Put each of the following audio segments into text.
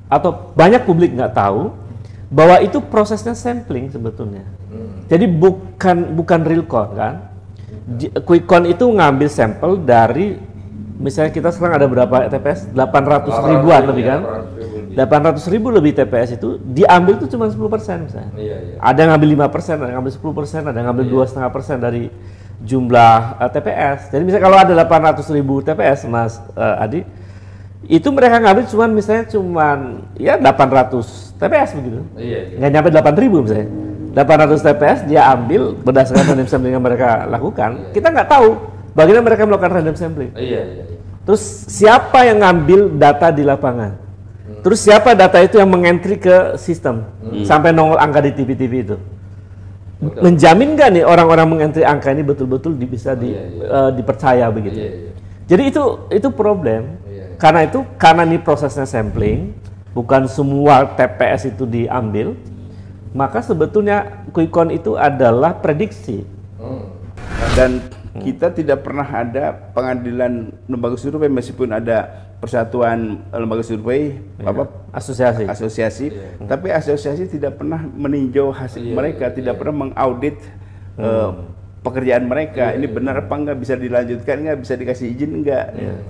atau banyak publik nggak tahu bahwa itu prosesnya sampling sebetulnya. Jadi bukan real count kan. Quick count itu ngambil sampel dari, misalnya kita sekarang ada berapa TPS? 800 ribuan lebih kan? 800 ribu lebih TPS itu diambil itu cuma 10% misalnya. Ada yang ngambil 5%, ada yang ngambil 10%, ada yang ngambil 2,5% dari jumlah TPS. Jadi misalnya kalau ada 800 ribu TPS, Mas Adi, itu mereka ngambil cuman ya 800 TPS begitu. Nggak nyampe 8.000 misalnya. 800 TPS dia ambil berdasarkan random sampling yang mereka lakukan. Kita nggak tahu bagaimana mereka melakukan random sampling. Terus siapa yang ngambil data di lapangan? Terus siapa data itu yang mengentry ke sistem sampai nongol angka di TV-TV itu? Menjamin nggak nih orang-orang mengentry angka ini betul-betul bisa dipercaya begitu? Jadi itu problem. Karena ini prosesnya sampling, bukan semua TPS itu diambil, maka sebetulnya quick count itu adalah prediksi. Dan kita tidak pernah ada pengadilan lembaga survei meskipun ada persatuan lembaga survei asosiasi, tapi asosiasi tidak pernah meninjau hasil mereka, tidak pernah mengaudit pekerjaan mereka. Ini benar apa enggak, bisa dilanjutkan enggak, bisa dikasih izin enggak.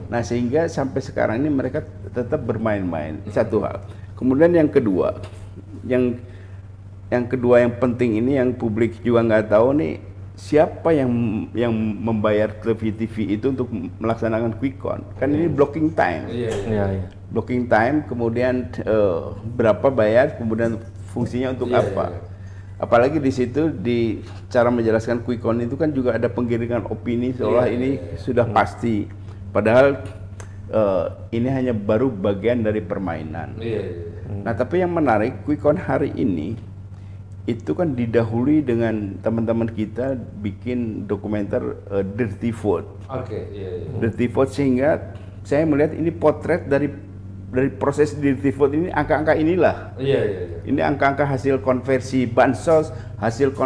Nah, sehingga sampai sekarang ini mereka tetap bermain-main. Satu hal. Kemudian yang kedua yang penting ini yang publik juga nggak tahu nih, siapa yang membayar TV itu untuk melaksanakan quick count. Kan ini blocking time. Blocking time, kemudian berapa bayar, kemudian fungsinya untuk apa. Apalagi di situ di cara menjelaskan quick count itu kan juga ada penggiringan opini seolah ini sudah pasti. Padahal ini hanya baru bagian dari permainan. Nah, tapi yang menarik, quick count hari ini itu kan didahului dengan teman-teman kita bikin dokumenter Dirty Vote. Dirty Vote, sehingga saya melihat ini potret dari proses Dirty Vote ini, angka-angka inilah. Ini angka-angka hasil konversi bansos, hasil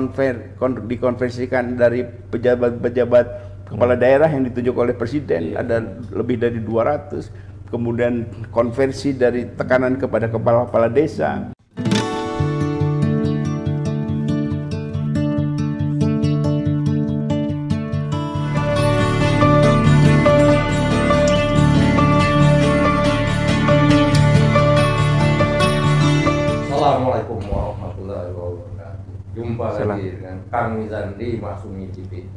dikonversikan dari pejabat-pejabat kepala daerah yang ditunjuk oleh presiden, ada lebih dari 200. Kemudian konversi dari tekanan kepada kepala-kepala desa. Assalamualaikum warahmatullahi wabarakatuh. Jumpa lagi dengan Kang Mizan di Maksumi TV.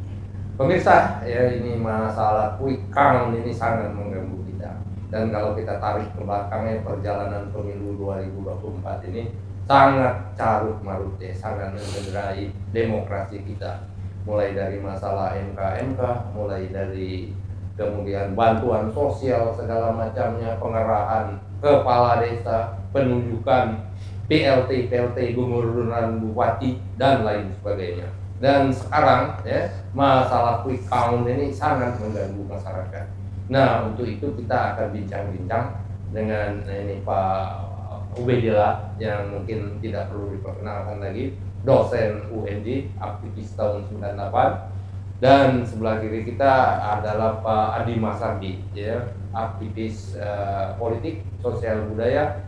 Pemirsa, ya ini masalah quick count ini sangat mengganggu kita. Dan kalau kita tarik ke belakangnya, perjalanan pemilu 2024 ini sangat carut marut ya, sangat mencederai demokrasi kita. Mulai dari masalah MK, mulai dari kemudian bantuan sosial segala macamnya, pengerahan kepala desa, penunjukan PLT, gubernur dan bupati, dan lain sebagainya. Dan sekarang ya, masalah quick count ini sangat mengganggu masyarakat. Nah, untuk itu kita akan bincang-bincang dengan ini Pak Ubedillah, yang mungkin tidak perlu diperkenalkan lagi, dosen UNJ, aktivis tahun 98. Dan sebelah kiri kita adalah Pak Adi Masardi, ya, aktivis politik, sosial budaya,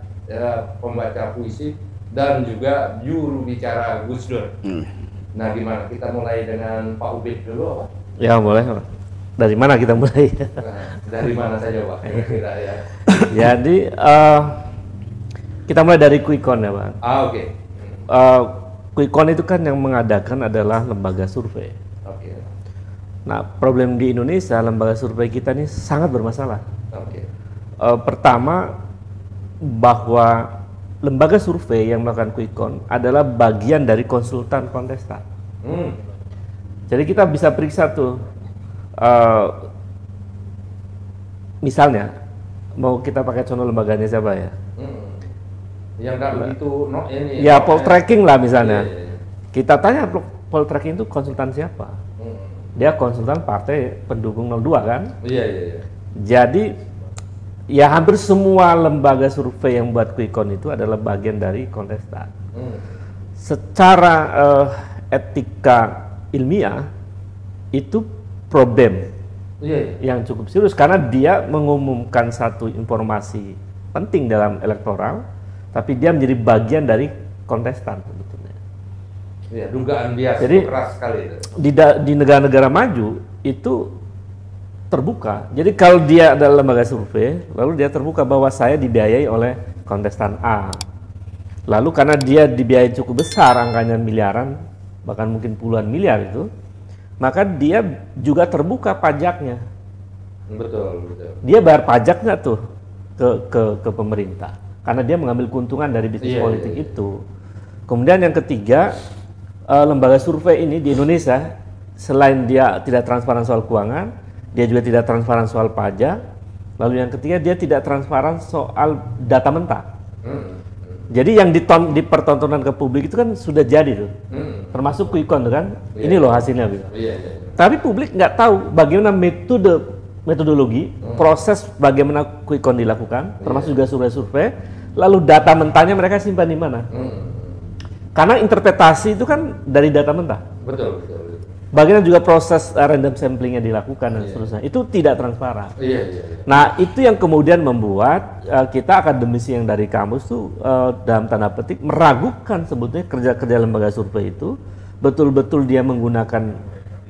pembaca puisi, dan juga juru bicara Gus Dur. Nah, gimana? Kita mulai dengan Pak Ubed dulu, apa? Ya, boleh. Dari mana kita mulai? Nah, dari mana saja, Pak? Kira-kira ya. Jadi kita mulai dari quick count ya, Pak. Oke. Quick count itu kan yang mengadakan adalah lembaga survei. Nah, problem di Indonesia, lembaga survei kita ini sangat bermasalah. Pertama, bahwa lembaga survei yang melakukan quick count adalah bagian dari konsultan kontestan. Jadi kita bisa periksa tuh, misalnya mau kita pakai contoh lembaganya siapa ya? Yang nggak begitu, ini. Ya, poll tracking lah misalnya. Kita tanya poll tracking itu konsultan siapa? Dia konsultan partai pendukung 02 kan? Jadi ya hampir semua lembaga survei yang buat quick count itu adalah bagian dari kontestan. Secara etika ilmiah itu problem yang cukup serius, karena dia mengumumkan satu informasi penting dalam elektoral tapi dia menjadi bagian dari kontestan sebetulnya. Ya, dugaan bias Jadi keras sekali. di negara-negara maju itu terbuka. Jadi kalau dia adalah lembaga survei, lalu dia terbuka bahwa saya dibiayai oleh kontestan A. Lalu karena dia dibiayai cukup besar, angkanya miliaran, bahkan mungkin puluhan miliar itu, maka dia juga terbuka pajaknya. Betul, betul. Dia bayar pajak nggak tuh ke pemerintah, karena dia mengambil keuntungan dari bisnis politik itu. Kemudian yang ketiga, lembaga survei ini di Indonesia, selain dia tidak transparan soal keuangan, dia juga tidak transparan soal pajak. Lalu yang ketiga, dia tidak transparan soal data mentah. Jadi yang dipertontonkan ke publik itu kan sudah jadi tuh, termasuk quick count tuh kan, ini loh hasilnya gitu. Tapi publik nggak tahu bagaimana metodologi, proses bagaimana quick count dilakukan, termasuk juga survei-survei, lalu data mentahnya mereka simpan di mana? Karena interpretasi itu kan dari data mentah. Betul, betul. Bagaimana juga proses random samplingnya dilakukan dan seterusnya, itu tidak transparan. Nah itu yang kemudian membuat kita akademisi yang dari kampus tuh dalam tanda petik meragukan sebetulnya kerja-kerja lembaga survei itu betul-betul dia menggunakan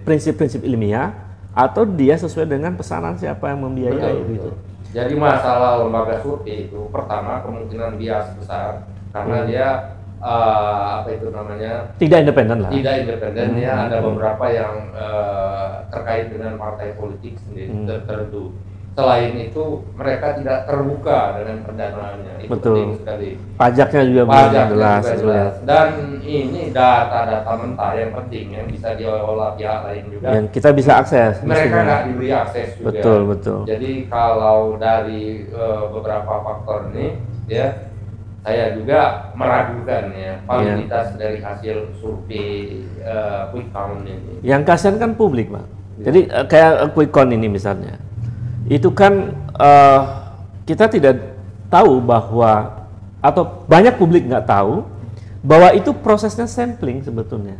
prinsip-prinsip ilmiah atau dia sesuai dengan pesanan siapa yang membiayai gitu. Jadi masalah lembaga survei itu pertama kemungkinan bias besar karena dia apa itu namanya tidak independen lah. Tidak independen ya, ada beberapa yang terkait dengan partai politik sendiri tertentu. Selain itu mereka tidak terbuka dengan pendanaannya. Itu penting sekali. Pajaknya juga jelas. Dan ini data-data mentah yang penting yang bisa diolah pihak lain juga. Yang kita bisa akses. Mereka nggak diberi akses juga. Betul. Jadi kalau dari beberapa faktor ini ya, saya juga meragukan ya validitas dari hasil survei quick count ini. Yang kasihan kan publik, Pak. Jadi kayak quick count ini misalnya, itu kan kita tidak tahu bahwa, atau banyak publik nggak tahu bahwa itu prosesnya sampling sebetulnya.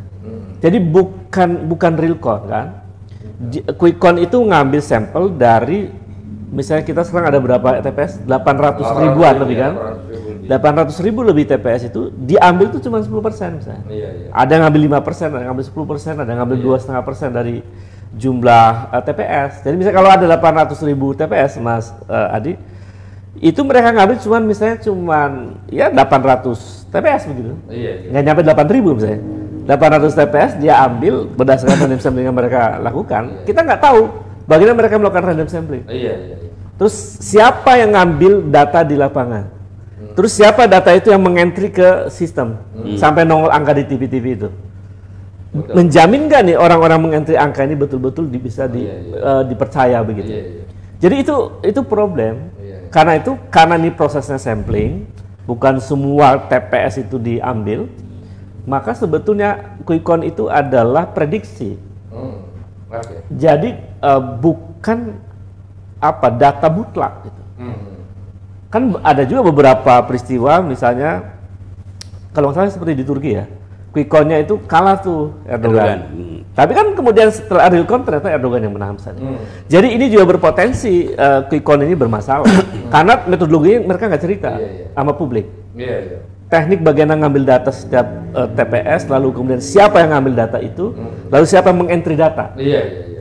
Jadi bukan real count kan. Quick count itu ngambil sampel dari, misalnya kita sekarang ada berapa TPS? 800 ribuan lebih kan? 800 ribu lebih TPS itu diambil tuh cuma 10% misalnya. Ada yang ngambil 5%, ada yang ngambil 10%, ada yang ngambil 2,5% dari jumlah TPS. Jadi misalnya kalau ada 800 ribu TPS, Mas Adi, itu mereka ngambil cuman misalnya ya 800 TPS begitu. Nggak nyampe 8.000 misalnya. 800 TPS dia ambil berdasarkan random sampling yang mereka lakukan. Kita nggak tahu bagaimana mereka melakukan random sampling. Terus siapa yang ngambil data di lapangan? Terus siapa data itu yang mengentry ke sistem sampai nongol angka di TV-TV itu? Menjamin nggak nih orang-orang mengentry angka ini betul-betul bisa dipercaya begitu? Jadi itu problem. Karena ini prosesnya sampling, bukan semua TPS itu diambil, maka sebetulnya quick count itu adalah prediksi. Jadi bukan data mutlak gitu. Kan ada juga beberapa peristiwa, misalnya kalau nggak salah seperti di Turki ya, quick count-nya itu kalah tuh Erdogan. Tapi kan kemudian setelah real count ternyata Erdogan yang menang misalnya. Jadi ini juga berpotensi quick count ini bermasalah karena metodologinya mereka nggak cerita sama publik. Teknik bagaimana ngambil data setiap TPS, lalu kemudian siapa yang ngambil data itu, lalu siapa yang mengentry data.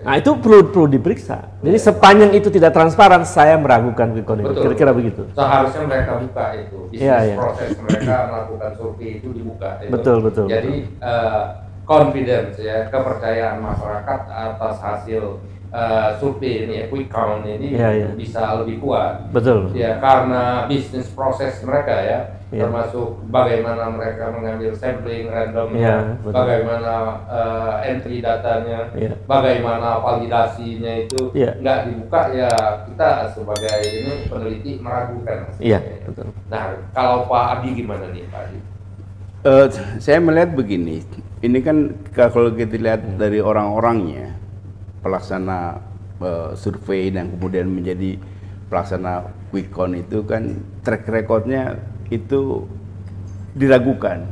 Nah itu perlu diperiksa. Jadi sepanjang itu tidak transparan, saya meragukan quick count itu. Kira-kira begitu. Seharusnya mereka buka itu. Bisnis proses mereka melakukan survei itu dibuka. Betul. Jadi confidence ya, kepercayaan masyarakat atas hasil survei ini quick count ini bisa lebih kuat. Betul. Ya karena bisnis proses mereka ya. Termasuk bagaimana mereka mengambil sampling randomnya, bagaimana entry datanya, bagaimana validasinya itu nggak dibuka ya, kita sebagai ini peneliti meragukan. Betul. Nah kalau Pak Adi gimana nih Pak Adi? Saya melihat begini, ini kan kalau kita lihat dari orang-orangnya, pelaksana survei dan kemudian menjadi pelaksana quick count itu kan track recordnya itu diragukan.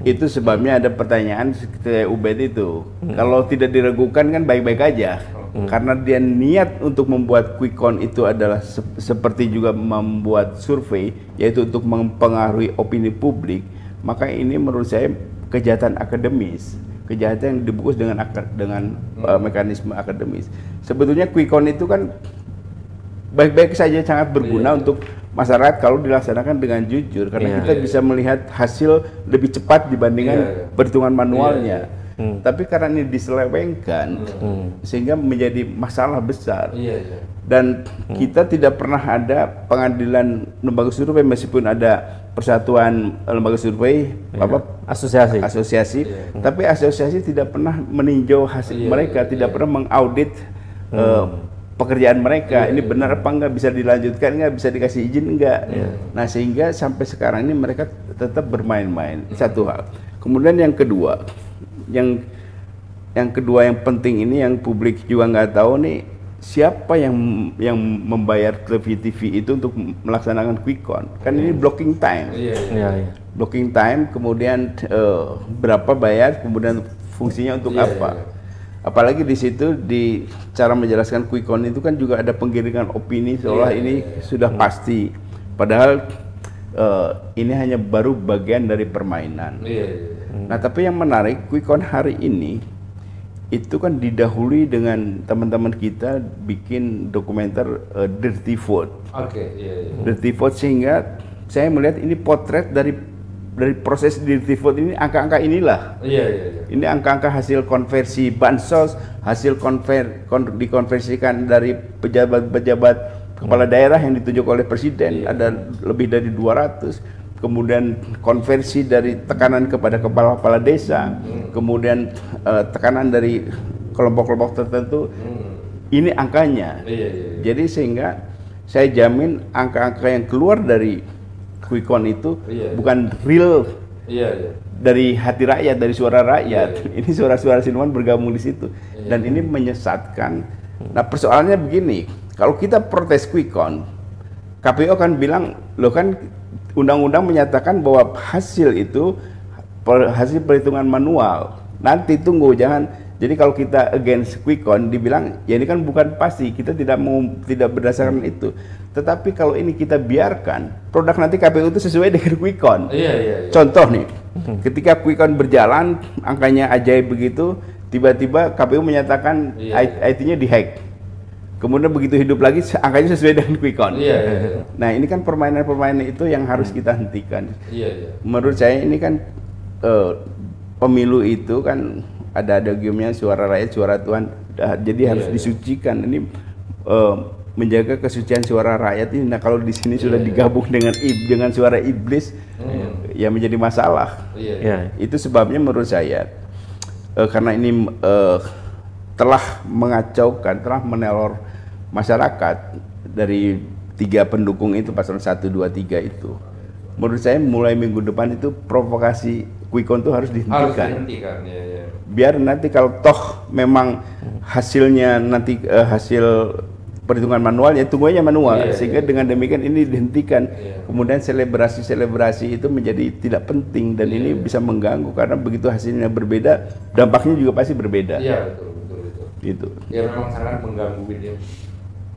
Itu sebabnya ada pertanyaan ke Ubed itu. Kalau tidak diragukan kan baik-baik aja. Karena dia niat untuk membuat quick count itu adalah seperti juga membuat survei, yaitu untuk mempengaruhi opini publik, maka ini menurut saya kejahatan akademis, kejahatan yang dibungkus dengan mekanisme akademis. Sebetulnya quick count itu kan baik-baik saja, sangat berguna untuk masyarakat kalau dilaksanakan dengan jujur, karena kita bisa melihat hasil lebih cepat dibandingkan perhitungan manualnya. Tapi karena ini diselewengkan, sehingga menjadi masalah besar. Dan kita tidak pernah ada pengadilan lembaga survei, meskipun ada persatuan lembaga survei, asosiasi, tapi asosiasi tidak pernah meninjau hasil mereka, tidak pernah mengaudit pekerjaan mereka. Ini benar apa enggak, bisa dilanjutkan enggak, bisa dikasih izin enggak. Nah, sehingga sampai sekarang ini mereka tetap bermain-main. Satu hal. Kemudian yang kedua, yang yang penting ini yang publik juga nggak tahu nih, siapa yang membayar TV itu untuk melaksanakan quick count. Kan ini blocking time. Blocking time, kemudian berapa bayar, kemudian fungsinya untuk apa. Apalagi di situ di cara menjelaskan quick count itu kan juga ada penggiringan opini seolah ini sudah pasti. Padahal ini hanya baru bagian dari permainan. Nah, tapi yang menarik, quick count hari ini itu kan didahului dengan teman-teman kita bikin dokumenter Dirty Vote. Dirty Vote, sehingga saya melihat ini potret dari proses Dirty Vote ini, angka-angka inilah. Ini angka-angka hasil konversi bansos, hasil dikonversikan dari pejabat-pejabat kepala daerah yang ditunjuk oleh presiden, ada lebih dari 200. Kemudian konversi dari tekanan kepada kepala-kepala desa, kemudian tekanan dari kelompok-kelompok tertentu. Ini angkanya. Jadi sehingga saya jamin angka-angka yang keluar dari quick count itu bukan real dari hati rakyat, dari suara rakyat. Ini suara-suara siluman bergabung di situ, dan ini menyesatkan. Nah, persoalannya begini, kalau kita protes quick count, KPU kan bilang, loh kan undang-undang menyatakan bahwa hasil itu hasil perhitungan manual. Nanti tunggu, jangan. Jadi kalau kita against quick count, dibilang ya ini kan bukan pasti, kita tidak berdasarkan itu. Tetapi kalau ini kita biarkan, produk nanti KPU itu sesuai dengan quick count. Contoh nih, ketika quick count berjalan, angkanya ajaib begitu, tiba-tiba KPU menyatakan IT-nya dihack. Kemudian begitu hidup lagi, angkanya sesuai dengan quick count. Nah, ini kan permainan-permainan itu yang harus kita hentikan. Menurut saya ini kan pemilu itu kan ada giumnya suara rakyat, suara Tuhan. Jadi harus disucikan. Ini menjaga kesucian suara rakyat ini. Nah, kalau di sini sudah digabung dengan suara iblis, ya menjadi masalah. Itu sebabnya menurut saya, karena ini telah mengacaukan, telah meneror masyarakat dari 3 pendukung itu, paslon 1, 2, 3 itu. Menurut saya mulai minggu depan itu provokasi quick count itu harus dihentikan. Biar nanti kalau toh memang hasilnya nanti hasil perhitungan manual, ya tunggu aja manual. Sehingga dengan demikian ini dihentikan. Kemudian selebrasi itu menjadi tidak penting, dan ini bisa mengganggu, karena begitu hasilnya berbeda, dampaknya juga pasti berbeda. Betul. Gitu. Ya memang sangat mengganggu ini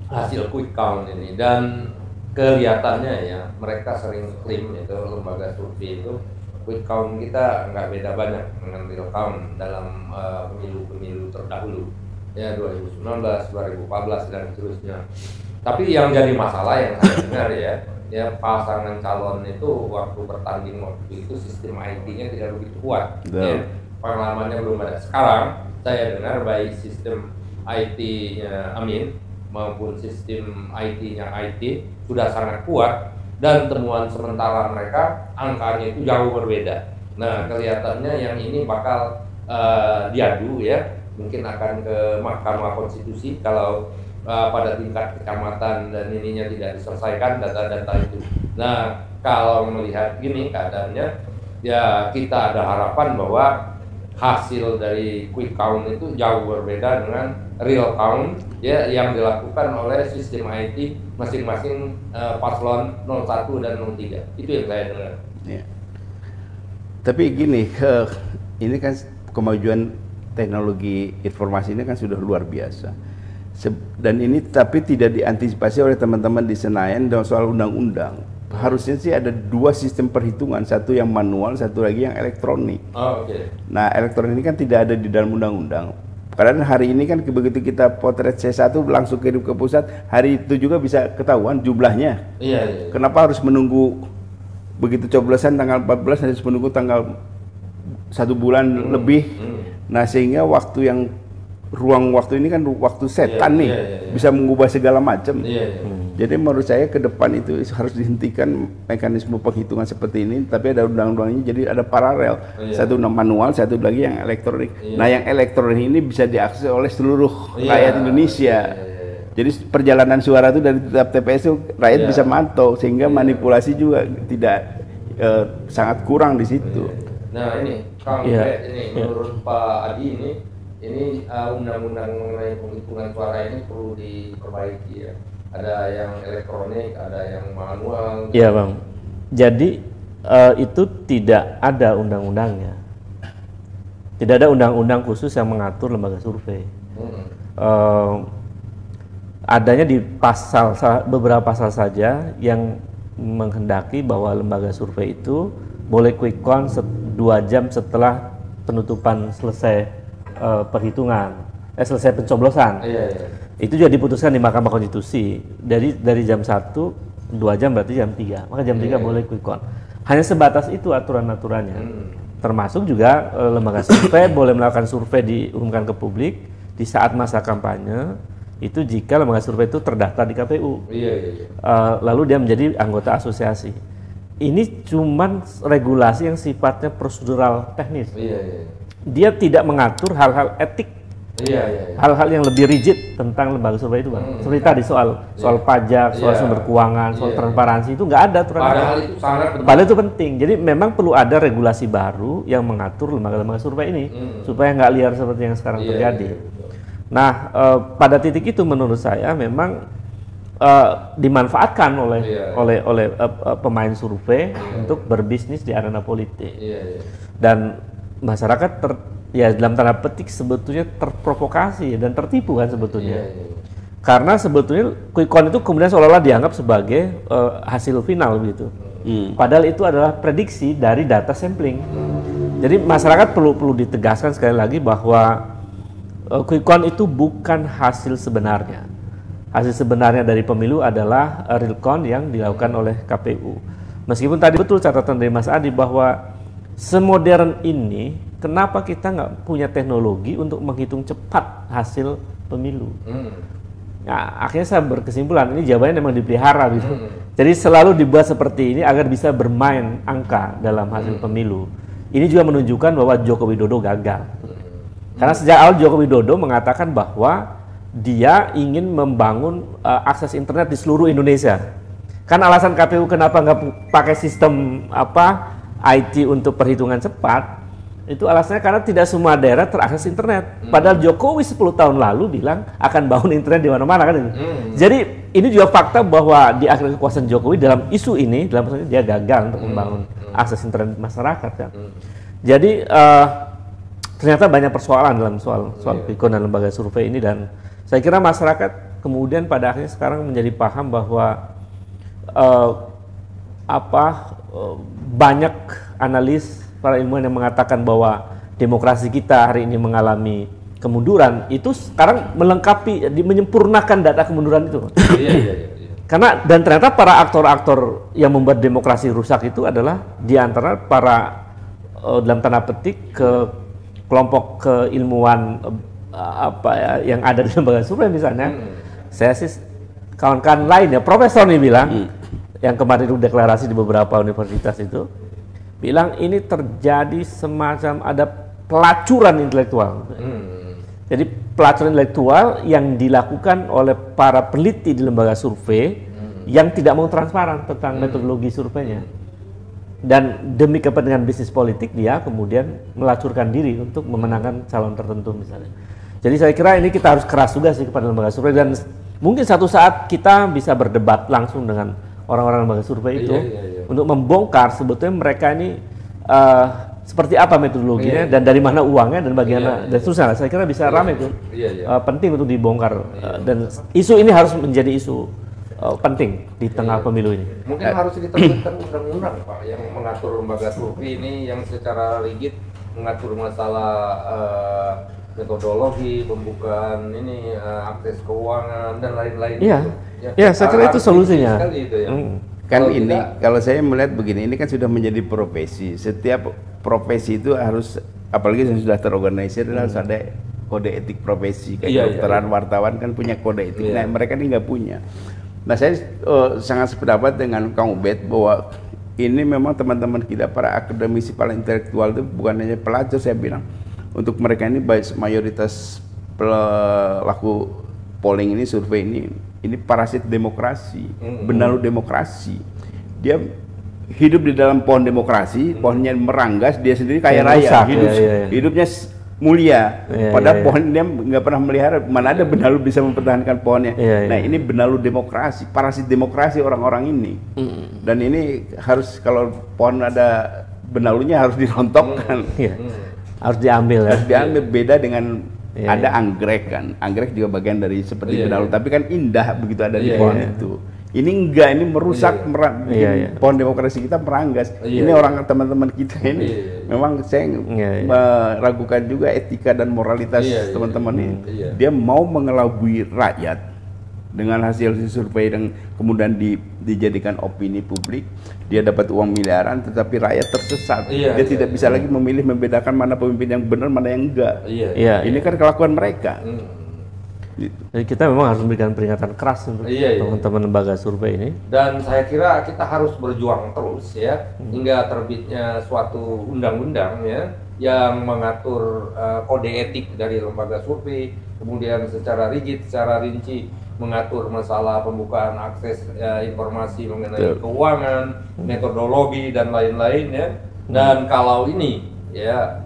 hasil quick count ini, dan kelihatannya ya mereka sering klaim itu lembaga survei itu quick count kita nggak beda banyak dengan real count dalam pemilu-pemilu terdahulu ya, 2019, 2014 dan seterusnya. Tapi yang jadi masalah yang saya dengar ya pasangan calon itu waktu bertanding waktu itu sistem IT-nya tidak begitu kuat. Pengalamannya belum ada. Sekarang saya dengar baik sistem IT-nya Amin maupun sistem IT-nya IT sudah sangat kuat, dan temuan sementara mereka angkanya itu jauh berbeda. Nah, kelihatannya yang ini bakal diadu ya, mungkin akan ke Mahkamah Konstitusi kalau pada tingkat kecamatan dan ininya tidak diselesaikan data-data itu. Nah, kalau melihat gini keadaannya, ya kita ada harapan bahwa hasil dari quick count itu jauh berbeda dengan real count ya yang dilakukan oleh sistem IT masing-masing paslon 01 dan 03. Itu yang saya dengar. Tapi gini, ini kan kemajuan teknologi informasi ini kan sudah luar biasa. Dan ini tapi tidak diantisipasi oleh teman-teman di Senayan dan soal undang-undang. Harusnya sih ada 2 sistem perhitungan, satu yang manual, satu lagi yang elektronik. Nah, elektronik ini kan tidak ada di dalam undang-undang. Karena hari ini kan begitu kita potret C1 langsung kirim ke pusat, hari itu juga bisa ketahuan jumlahnya. Kenapa harus menunggu begitu coblosan tanggal 14 harus menunggu tanggal 1 bulan lebih? Nah, sehingga ruang waktu ini kan waktu setan nih, bisa mengubah segala macam. Jadi menurut saya ke depan itu harus dihentikan mekanisme penghitungan seperti ini, tapi ada undang-undangnya, jadi ada paralel. Satu manual, satu lagi yang elektronik. Nah, yang elektronik ini bisa diakses oleh seluruh rakyat Indonesia. Jadi perjalanan suara itu dari tiap TPS itu rakyat bisa mantau, sehingga manipulasi juga tidak sangat kurang di situ. Nah, ini Kang ini menurut Pak Adi ini undang-undang mengenai penghitungan suara ini perlu diperbaiki ya. Ada yang elektronik, ada yang manual. Iya Bang. Jadi itu tidak ada undang-undangnya. Tidak ada undang-undang khusus yang mengatur lembaga survei. Adanya di beberapa pasal saja yang menghendaki bahwa lembaga survei itu boleh quick count 2 jam setelah penutupan selesai perhitungan, selesai pencoblosan. Itu juga diputuskan di Mahkamah Konstitusi. Dari jam 1, 2 jam berarti jam 3. Maka jam 3 boleh quick count. Hanya sebatas itu aturan-aturannya. Termasuk juga lembaga survei boleh melakukan survei diumumkan ke publik di saat masa kampanye. Itu jika lembaga survei itu terdaftar di KPU. Lalu dia menjadi anggota asosiasi. Ini cuman regulasi yang sifatnya prosedural teknis. Dia tidak mengatur hal-hal etik. Hal-hal yang lebih rigid tentang lembaga survei itu, Bang. Seperti tadi soal pajak, soal sumber keuangan, soal transparansi itu nggak ada aturan. Padahal itu penting. Jadi memang perlu ada regulasi baru yang mengatur lembaga-lembaga survei ini supaya nggak liar seperti yang sekarang terjadi. Nah, pada titik itu menurut saya memang dimanfaatkan oleh pemain survei untuk berbisnis di arena politik. Dan masyarakat dalam tanda petik sebetulnya terprovokasi dan tertipu kan sebetulnya. Karena sebetulnya quick count itu kemudian seolah-olah dianggap sebagai hasil final gitu. Padahal itu adalah prediksi dari data sampling. Jadi masyarakat perlu ditegaskan sekali lagi bahwa quick count itu bukan hasil sebenarnya. Hasil sebenarnya dari pemilu adalah real count yang dilakukan oleh KPU. Meskipun tadi betul catatan dari Mas Adi bahwa semodern ini, kenapa kita nggak punya teknologi untuk menghitung cepat hasil pemilu? Nah, akhirnya saya berkesimpulan ini jawabannya memang dipelihara gitu. Jadi selalu dibuat seperti ini agar bisa bermain angka dalam hasil pemilu. Ini juga menunjukkan bahwa Joko Widodo gagal. Karena sejak awal Joko Widodo mengatakan bahwa dia ingin membangun akses internet di seluruh Indonesia. Kan alasan KPU kenapa nggak pakai sistem IT untuk perhitungan cepat, itu alasannya karena tidak semua daerah terakses internet. Padahal Jokowi 10 tahun lalu bilang akan bangun internet di mana-mana kan itu. Jadi ini juga fakta bahwa di akhir kekuasaan Jokowi dalam isu ini, dalam maksudnya dia gagal untuk membangun akses internet masyarakat kan. Jadi ternyata banyak persoalan dalam soal quick count dan lembaga survei ini, dan saya kira masyarakat kemudian pada akhirnya sekarang menjadi paham bahwa banyak analis para ilmuwan yang mengatakan bahwa demokrasi kita hari ini mengalami kemunduran, itu sekarang melengkapi, menyempurnakan data kemunduran itu. Karena dan ternyata para aktor-aktor yang membuat demokrasi rusak itu adalah diantara para dalam tanda petik kelompok keilmuan yang ada di lembaga survei misalnya. Saya sih kawan-kawan lain ya, profesor nih bilang yang kemarin itu deklarasi di beberapa universitas itu bilang ini terjadi semacam ada pelacuran intelektual. Jadi pelacuran intelektual yang dilakukan oleh para peneliti di lembaga survei yang tidak mau transparan tentang metodologi surveinya. Dan demi kepentingan bisnis politik dia kemudian melacurkan diri untuk memenangkan calon tertentu misalnya. Jadi saya kira ini kita harus keras juga sih kepada lembaga survei, dan mungkin satu saat kita bisa berdebat langsung dengan orang-orang lembaga survei itu untuk membongkar sebetulnya mereka ini seperti apa metodologinya dan dari mana uangnya dan bagaimana dan susah. Saya kira bisa ramai itu. Penting untuk dibongkar dan isu ini harus menjadi isu penting di tengah pemilu ini. Mungkin harus diterbitkan undang-undang Pak yang mengatur lembaga survei ini yang secara rigid mengatur masalah metodologi, pembukaan ini akses keuangan dan lain-lain. Iya, saya kira itu solusinya. Kan ini kalau saya melihat begini, ini kan sudah menjadi profesi. Setiap profesi itu harus, apalagi yang sudah terorganisir, harus ada kode etik profesi. Kayak kedokteran, wartawan kan punya kode etik. Nah, mereka ini nggak punya. Nah, saya sangat sependapat dengan Kang Ubed bahwa ini memang teman-teman kita para akademisi, para intelektual itu bukan hanya pelajar, saya bilang. Untuk mereka ini mayoritas pelaku polling ini, survei ini parasit demokrasi, benalu demokrasi. Dia hidup di dalam pohon demokrasi, pohonnya meranggas, dia sendiri kaya raya, hidupnya mulia. Padahal pohon dia nggak pernah melihara, mana ada benalu bisa mempertahankan pohonnya. Nah, ini benalu demokrasi, parasit demokrasi orang-orang ini. Dan ini harus, kalau pohon ada benalunya harus dirontokkan. Harus diambil. Harus diambil, beda dengan ada anggrek kan. Anggrek juga bagian dari seperti benalu, tapi kan indah begitu ada di pohon itu. Ini enggak, ini merusak pohon demokrasi kita meranggas. Ini orang teman-teman kita ini memang saya meragukan juga etika dan moralitas teman-teman ini. Dia mau mengelabui rakyat dengan hasil survei dan kemudian dijadikan opini publik. Dia dapat uang miliaran, tetapi rakyat tersesat. Dia tidak bisa lagi membedakan mana pemimpin yang benar, mana yang enggak. Ini kan kelakuan mereka. Jadi kita memang harus memberikan peringatan keras untuk teman-teman lembaga survei ini. Dan saya kira kita harus berjuang terus ya, hingga terbitnya suatu undang-undang ya yang mengatur kode etik dari lembaga survei, kemudian secara rigid, secara rinci mengatur masalah pembukaan akses informasi mengenai keuangan, metodologi dan lain-lain ya. Dan kalau ini ya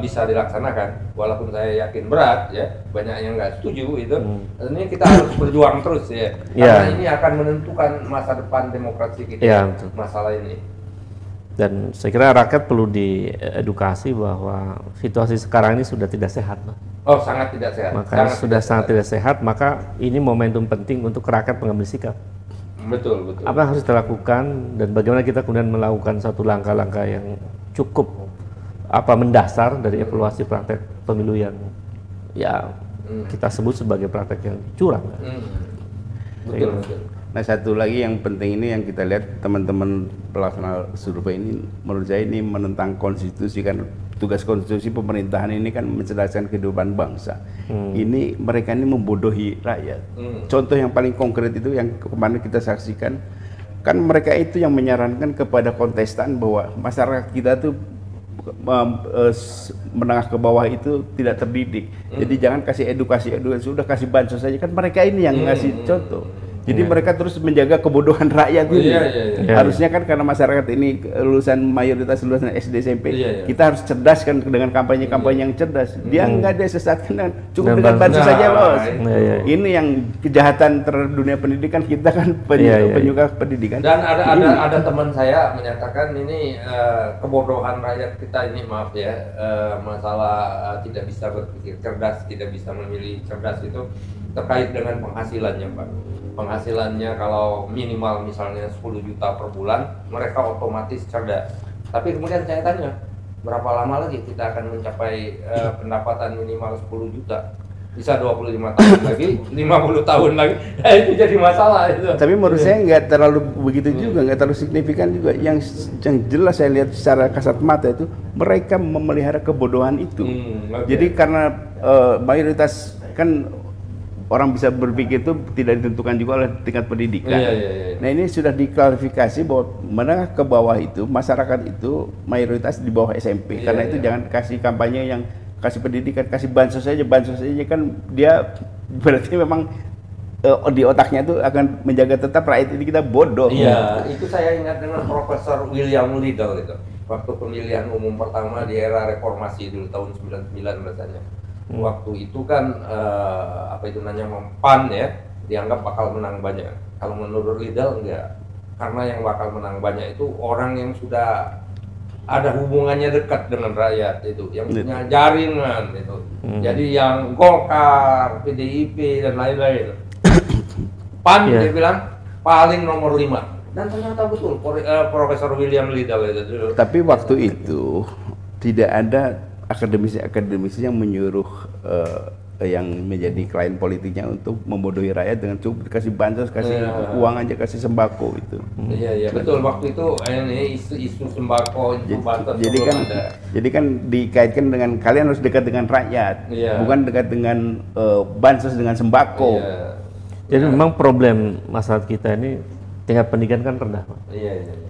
bisa dilaksanakan, walaupun saya yakin berat ya, banyak yang nggak setuju itu. Ini kita harus berjuang terus ya, karena ini akan menentukan masa depan demokrasi kita. Masalah ini. Dan saya kira rakyat perlu diedukasi bahwa situasi sekarang ini sudah tidak sehat. Oh, sangat tidak sehat. Sangat tidak sehat, maka ini momentum penting untuk rakyat mengambil sikap. Betul. Apa yang harus kita lakukan dan bagaimana kita kemudian melakukan satu langkah-langkah yang cukup mendasar dari evaluasi praktek pemilu yang kita sebut sebagai praktek yang curang. Betul. Nah, satu lagi yang penting ini yang kita lihat teman-teman pelaksana survei ini, menurut saya ini menentang konstitusi, kan tugas konstitusi pemerintahan ini kan mencerdaskan kehidupan bangsa. Ini mereka ini membodohi rakyat. Contoh yang paling konkret itu yang kemarin kita saksikan, kan mereka itu yang menyarankan kepada kontestan bahwa masyarakat kita tuh menengah ke bawah itu tidak terdidik. Jadi jangan kasih edukasi, sudah kasih bansos saja. Kan mereka ini yang ngasih contoh. Jadi mereka terus menjaga kebodohan rakyat ini. Harusnya kan karena masyarakat ini mayoritas lulusan SD SMP, kita harus cerdas kan dengan kampanye-kampanye yang cerdas. Dia enggak disesatkan, cukup dengan bansos saja bos. Ini yang kejahatan terhadap dunia pendidikan, kita kan penyuka pendidikan. Dan ada teman saya menyatakan ini kebodohan rakyat kita ini, maaf ya, masalah tidak bisa berpikir cerdas, tidak bisa memilih cerdas itu terkait dengan penghasilannya Pak. Penghasilannya kalau minimal misalnya 10 juta per bulan, mereka otomatis cerdas. Tapi kemudian saya tanya, berapa lama lagi kita akan mencapai pendapatan minimal 10 juta? Bisa 25 tahun lagi, 50 tahun lagi, itu jadi masalah itu. Tapi menurut saya nggak terlalu begitu juga, nggak terlalu signifikan juga. Yang jelas saya lihat secara kasat mata itu, mereka memelihara kebodohan itu. Jadi karena mayoritas kan orang bisa berpikir itu tidak ditentukan juga oleh tingkat pendidikan. Nah, ini sudah diklarifikasi bahwa menengah ke bawah itu, masyarakat itu mayoritas di bawah SMP. Karena itu jangan kasih kampanye yang kasih pendidikan, kasih bansos saja kan dia berarti memang di otaknya itu akan menjaga tetap rakyat ini kita bodoh. Itu saya ingat dengan Profesor William Liddell itu. Waktu pemilihan umum pertama di era reformasi dulu tahun 99 rasanya. Waktu itu kan PAN ya dianggap bakal menang banyak. Kalau menurut Liddell enggak, karena yang bakal menang banyak itu orang yang sudah ada hubungannya dekat dengan rakyat itu, yang punya jaringan itu. Jadi yang Golkar, PDIP dan lain-lain. PAN dia bilang paling nomor 5. Dan ternyata betul, Profesor William Liddell itu. Tapi waktu itu tidak ada akademisi yang menyuruh yang menjadi klien politiknya untuk membodohi rakyat dengan cukup dikasih bansos, kasih uang aja, kasih sembako itu. Iya betul, waktu itu ini isu sembako itu bansos. Jadi kan dikaitkan dengan kalian harus dekat dengan rakyat, bukan dekat dengan bansos dengan sembako. Jadi memang problem masyarakat kita ini tingkat pendidikan kan rendah, Pak.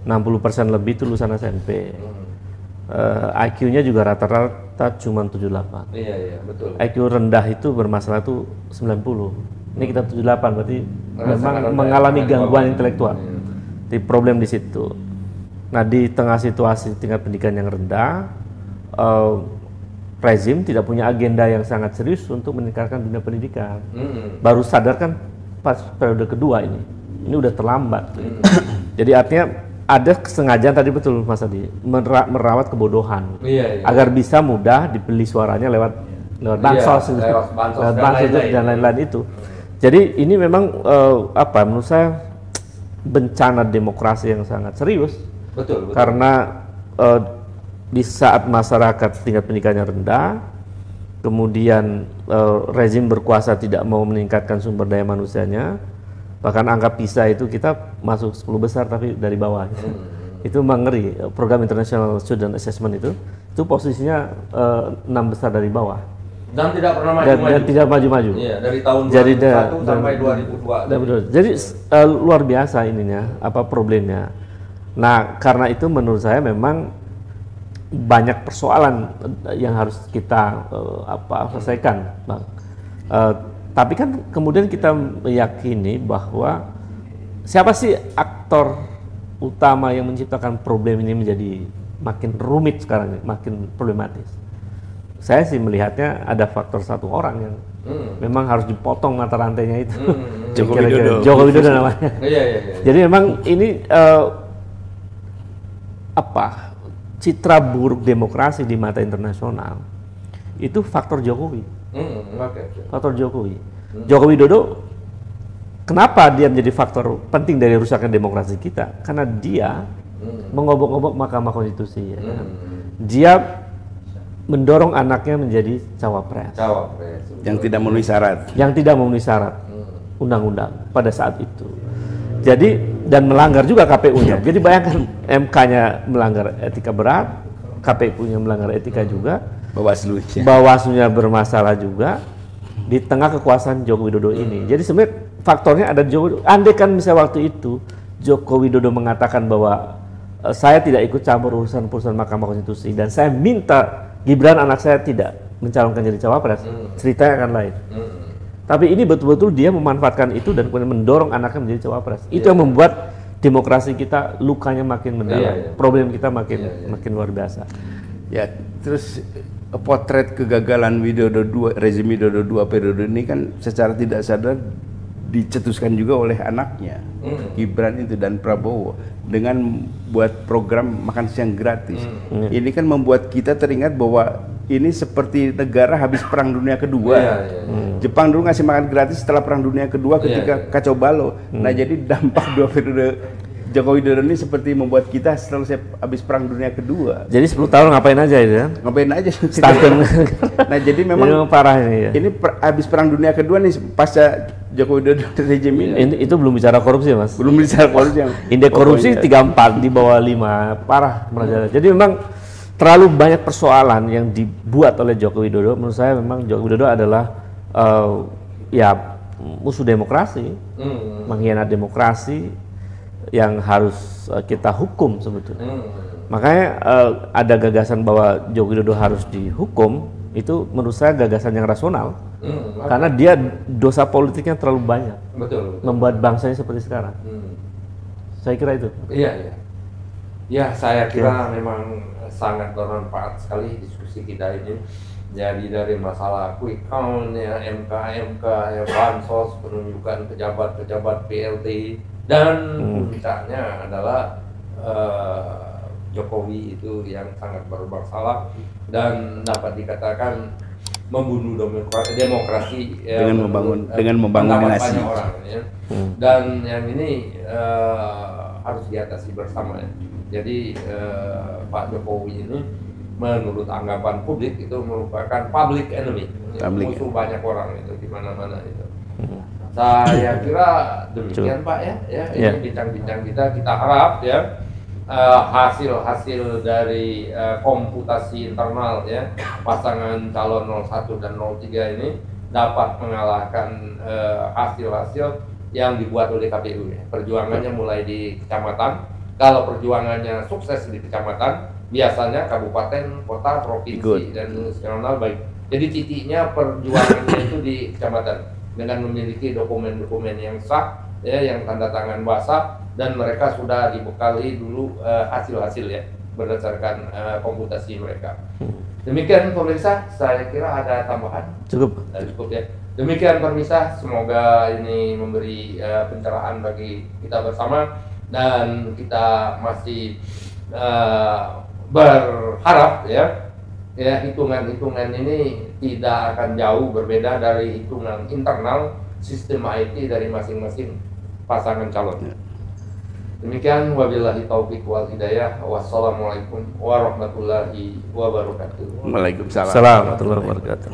60% lebih itu lulusan SMP. IQ-nya juga rata-rata cuma 78. Iya, betul. IQ rendah itu bermasalah itu 90. Ini kita 78, berarti memang mengalami gangguan intelektual. Di problem di situ. Nah, di tengah situasi tingkat pendidikan yang rendah, rezim tidak punya agenda yang sangat serius untuk meningkatkan dunia pendidikan. Baru sadar kan pas periode kedua ini udah terlambat. Jadi artinya ada kesengajaan tadi betul Mas Adi, merawat kebodohan agar bisa mudah dibeli suaranya lewat bansos, dan lain-lain itu. Jadi ini memang menurut saya bencana demokrasi yang sangat serius. Betul. Karena di saat masyarakat tingkat pendidikannya rendah, kemudian rezim berkuasa tidak mau meningkatkan sumber daya manusianya. Bahkan angka PISA itu kita masuk 10 besar tapi dari bawah. Itu memang ngeri. Program International Student Assessment itu posisinya 6 besar dari bawah. Dan tidak pernah maju-maju. Dan tidak maju-maju. Iya, dari tahun 2001 sampai 2002. Jadi luar biasa ininya, problemnya. Nah, karena itu menurut saya memang banyak persoalan yang harus kita selesaikan, Bang. Tapi kan kemudian kita meyakini bahwa siapa sih aktor utama yang menciptakan problem ini menjadi makin rumit sekarang, makin problematis. Saya sih melihatnya ada faktor satu orang yang memang harus dipotong mata rantainya itu. Joko Widodo namanya. Jadi memang ini citra buruk demokrasi di mata internasional itu faktor Jokowi. Faktor Jokowi. Joko Widodo, kenapa dia menjadi faktor penting dari rusaknya demokrasi kita? Karena dia mengobok-obok Mahkamah Konstitusi. Dia mendorong anaknya menjadi cawapres. Yang tidak memenuhi syarat. Yang tidak memenuhi syarat undang-undang pada saat itu. Jadi dan melanggar juga KPU-nya. Jadi bayangkan MK-nya melanggar etika berat, KPU-nya melanggar etika juga. Bawaslu-nya bermasalah juga di tengah kekuasaan Joko Widodo ini. Jadi sebenarnya faktornya ada Joko Widodo. Andai kan misalnya waktu itu Joko Widodo mengatakan bahwa saya tidak ikut campur urusan Mahkamah Konstitusi dan saya minta Gibran anak saya tidak mencalonkan jadi cawapres, ceritanya akan lain. Tapi ini betul-betul dia memanfaatkan itu dan kemudian mendorong anaknya menjadi cawapres. Itu yang membuat demokrasi kita lukanya makin mendalam, problem kita makin luar biasa. Ya, terus potret kegagalan rezim Widodo II periode ini kan secara tidak sadar dicetuskan juga oleh anaknya, Gibran itu dan Prabowo dengan buat program makan siang gratis. Ini kan membuat kita teringat bahwa ini seperti negara habis Perang Dunia Kedua. Jepang dulu ngasih makan gratis setelah Perang Dunia Kedua ketika kacau balau. Nah, jadi dampak 2 periode Joko Widodo ini seperti membuat kita setelah habis Perang Dunia Kedua. Jadi 10 tahun ngapain aja itu kan? Ngapain aja. Nah, jadi memang parah ini ya. Ini habis Perang Dunia Kedua nih pasca Joko Widodo rejim ini. Itu belum bicara korupsi, Mas. Belum bicara korupsi. Indeks korupsi 34 di bawah 5, parah merajalela. Jadi memang terlalu banyak persoalan yang dibuat oleh Joko Widodo. Menurut saya memang Joko Widodo adalah musuh demokrasi, mengkhianati demokrasi yang harus kita hukum sebetulnya. Makanya ada gagasan bahwa Joko Widodo harus dihukum, itu menurut saya gagasan yang rasional. Karena dia dosa politiknya terlalu banyak. Betul. Membuat bangsanya seperti sekarang. Saya kira itu. Iya. Ya, saya kira memang sangat bermanfaat sekali diskusi kita ini. Jadi dari masalah quick count, MK, bansos, penunjukan pejabat PLT, dan puncaknya adalah Jokowi itu yang sangat bermasalah dan dapat dikatakan membunuh demokrasi ya, dengan membangun dinasti. Orang, ya. Dan yang ini harus diatasi bersama ya. Jadi Pak Jokowi ini menurut anggapan publik itu merupakan public enemy, musuh banyak orang itu di mana-mana itu. Saya kira demikian Pak ya ini bincang-bincang kita harap ya hasil dari komputasi internal ya pasangan calon 01 dan 03 ini dapat mengalahkan hasil-hasil yang dibuat oleh KPU ya. Perjuangannya mulai di kecamatan. Kalau perjuangannya sukses di kecamatan, biasanya kabupaten, kota, provinsi dan nasional baik. Jadi titiknya perjuangannya itu di kecamatan dengan memiliki dokumen-dokumen yang sah ya, yang tanda tangan basah, dan mereka sudah dibekali dulu hasil-hasil ya berdasarkan komputasi mereka. Demikian pemirsa, saya kira ada tambahan. Cukup ya. Demikian pemirsa, semoga ini memberi pencerahan bagi kita bersama dan kita masih berharap ya hitungan-hitungan ini tidak akan jauh berbeda dari hitungan internal sistem IT dari masing-masing pasangan calon. Demikian, wabillahi taufiq wal hidayah. Wassalamualaikum warahmatullahi wabarakatuh. Waalaikumsalam warahmatullahi wabarakatuh.